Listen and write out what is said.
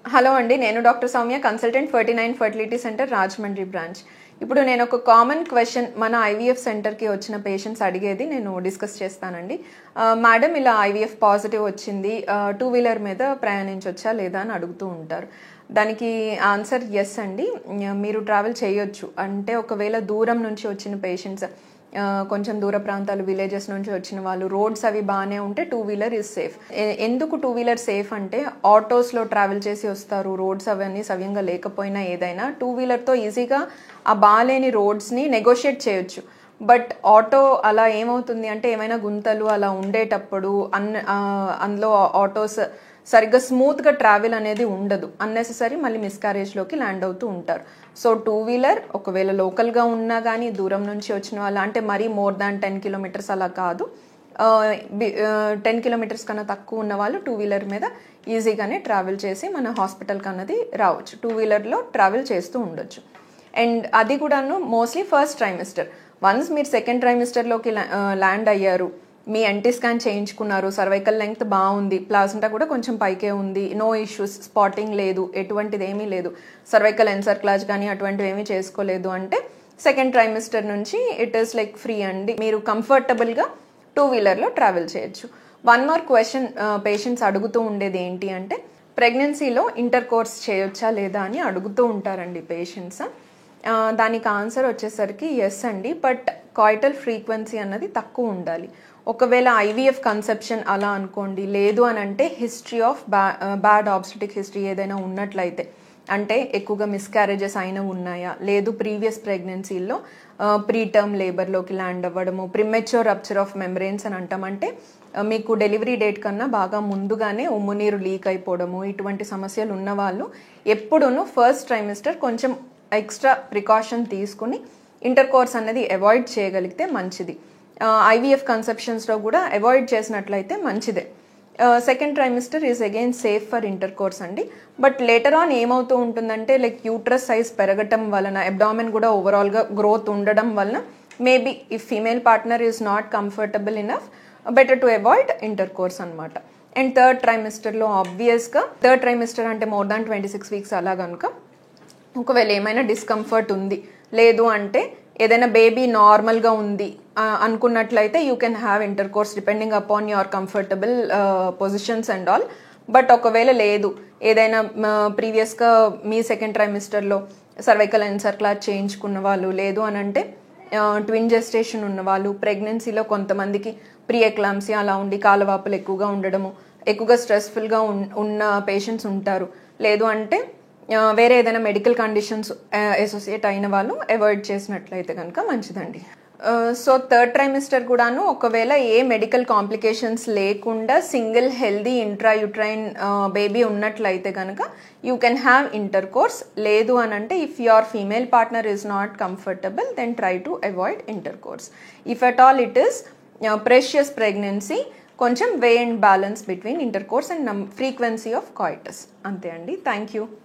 Hello అండి, నేను doctor Soumya, consultant 49 fertility centre Rajahmundry branch. ఇప్పుడు నేను ఒక కామన్ క్వశ్చన్ మన ఐవీఎఫ్ సెంటర్కి వచ్చిన పేషెంట్స్ అడిగేది నేను డిస్కస్ చేస్తానండి. మేడం, ఇలా ఐవీఎఫ్ పాజిటివ్ వచ్చింది, 2 వీలర్ మీద ప్రయాణించవచ్చా లేదా అని అడుగుతూ ఉంటారు. దానికి ఆన్సర్ ఎస్ అండి, మీరు ట్రావెల్ చేయొచ్చు. అంటే ఒకవేళ దూరం నుంచి వచ్చిన పేషెంట్స్, కొంచెం దూర ప్రాంతాలు, విలేజెస్ నుంచి వచ్చిన వాళ్ళు, రోడ్స్ అవి బాగానే ఉంటే 2 వీలర్ ఈజ్ సేఫ్. ఎందుకు 2 వీలర్ సేఫ్ అంటే, ఆటోస్లో ట్రావెల్ చేసి వస్తారు, రోడ్స్ అవన్నీ సవ్యంగా లేకపోయినా ఏదైనా 2 వీలర్తో ఈజీగా ఆ బాగాలేని రోడ్స్ని నెగోషియేట్ చేయొచ్చు. బట్ ఆటో అలా ఏమవుతుంది అంటే, ఏమైనా గుంతలు అలా ఉండేటప్పుడు అందులో ఆటోస్ సరిగ్గా స్మూత్గా ట్రావెల్ అనేది ఉండదు, అన్నెసెసరీ మళ్ళీ మిస్క్యారేజ్లోకి ల్యాండ్ అవుతూ ఉంటారు. సో 2 వీలర్ ఒకవేళ లోకల్గా ఉన్నా కానీ, దూరం నుంచి వచ్చిన వాళ్ళు అంటే మరీ more than 10 kilometers అలా కాదు, 10 kilometers కన్నా తక్కువ ఉన్న వాళ్ళు 2 వీలర్ మీద ఈజీగానే ట్రావెల్ చేసి మన హాస్పిటల్కి అన్నది రావచ్చు. 2 వీలర్లో ట్రావెల్ చేస్తూ ఉండొచ్చు. అండ్ అది కూడాను మోస్ట్లీ ఫస్ట్ ట్రైమిస్టర్. వన్స్ మీరు సెకండ్ ట్రైమిస్టర్లోకి ల్యాండ్ అయ్యారు, మీ ఎన్టీ స్కాన్ చేయించుకున్నారు, సర్వైకల్ లెంగ్త్ బాగుంది, ప్లాసెంటా కూడా కొంచెం పైకే ఉంది, నో ఇష్యూస్, స్పాటింగ్ లేదు, ఎటువంటిది ఏమీ లేదు, సర్వైకల్ ఎన్సర్క్లాజ్ కానీ అటువంటివి ఏమీ చేసుకోలేదు అంటే సెకండ్ ట్రైమిస్టర్ నుంచి ఇట్ ఈస్ లైక్ ఫ్రీ అండి, మీరు కంఫర్టబుల్గా 2 వీలర్లో ట్రావెల్ చేయొచ్చు. వన్ మోర్ క్వశ్చన్ పేషెంట్స్ అడుగుతూ ఉండేది ఏంటి అంటే, ప్రెగ్నెన్సీలో ఇంటర్ కోర్స్ చేయొచ్చా లేదా అని అడుగుతూ ఉంటారండి పేషెంట్స్. దానికి ఆన్సర్ వచ్చేసరికి ఎస్ అండి, బట్ కాయిటల్ ఫ్రీక్వెన్సీ అన్నది తక్కువ ఉండాలి. ఒకవేళ ఐవీఎఫ్ కన్సెప్షన్ అలా అనుకోండి, లేదు అని అంటే history of bad obstetric history ఏదైనా ఉన్నట్లయితే, అంటే ఎక్కువగా మిస్క్యారేజెస్ అయినా ఉన్నాయా, లేదు ప్రీవియస్ ప్రెగ్నెన్సీల్లో ప్రీటర్మ్ లేబర్లోకి ల్యాండ్ అవ్వడము, ప్రిమెచ్యూర్ రప్చర్ ఆఫ్ మెంబ్రెయిన్స్ అని అంటామంటే మీకు డెలివరీ డేట్ కన్నా బాగా ముందుగానే ఉమ్మునీరు లీక్ అయిపోవడము, ఇటువంటి సమస్యలు ఉన్నవాళ్ళు ఎప్పుడూనూ ఫస్ట్ ట్రైమిస్టర్ కొంచెం ఎక్స్ట్రా ప్రికాషన్ తీసుకుని ఇంటర్ కోర్స్ అనేది అవాయిడ్ చేయగలిగితే మంచిది. ఐవీఎఫ్ కన్సెప్షన్స్లో కూడా అవాయిడ్ చేసినట్లయితే మంచిదే. Second trimester is again safe for inter course అండి. బట్ లేటర్ ఆన్ ఏమవుతూ ఉంటుందంటే, లైక్ యూట్రస్ సైజ్ పెరగటం వలన, అబ్డామెన్ కూడా ఓవరాల్గా గ్రోత్ ఉండడం వలన, maybe if female partner is not comfortable enough, better to avoid inter course అనమాట. అండ్ థర్డ్ ట్రైమిస్టర్లో ఆబ్వియస్గా, థర్డ్ ట్రైమిస్టర్ అంటే more than 26 weeks అలా కనుక ఒకవేళ ఏమైనా డిస్కంఫర్ట్ ఉంది, లేదు అంటే ఏదైనా బేబీ నార్మల్గా ఉంది అనుకున్నట్లయితే you can have inter course depending upon your comfortable positions and all. But ఒకవేళ లేదు, ఏదైనా ప్రీవియస్గా మీ సెకండ్ ట్రైమిస్టర్లో సర్వైకల్ ఎన్సర్క్లాజ్ చేయించుకున్న వాళ్ళు, లేదు అని అంటే ట్విన్ జెస్టేషన్ ఉన్న వాళ్ళు, ప్రెగ్నెన్సీలో కొంతమందికి ప్రీ ఎక్లాంప్సియా అలా ఉండి కాలవాపులు ఎక్కువగా ఉండడము, ఎక్కువగా స్ట్రెస్ఫుల్గా ఉన్న పేషెంట్స్ ఉంటారు, లేదు అంటే వేరే ఏదైనా మెడికల్ కండిషన్స్ అసోసియేట్ అయిన వాళ్ళు అవాయిడ్ చేసినట్లయితే కనుక మంచిదండి. సో థర్డ్ ట్రైమిస్టర్ కూడాను ఒకవేళ ఏ మెడికల్ కాంప్లికేషన్స్ లేకుండా సింగిల్ హెల్దీ ఇంట్రాయూట్రైన్ బేబీ ఉన్నట్లయితే కనుక you can have intercourse. లేదు అని అంటే if your female partner is not comfortable, then try to avoid intercourse. If at all it is precious pregnancy, కొంచెం weigh and balance between intercourse and frequency of coitus. అంతే అండి. Thank you.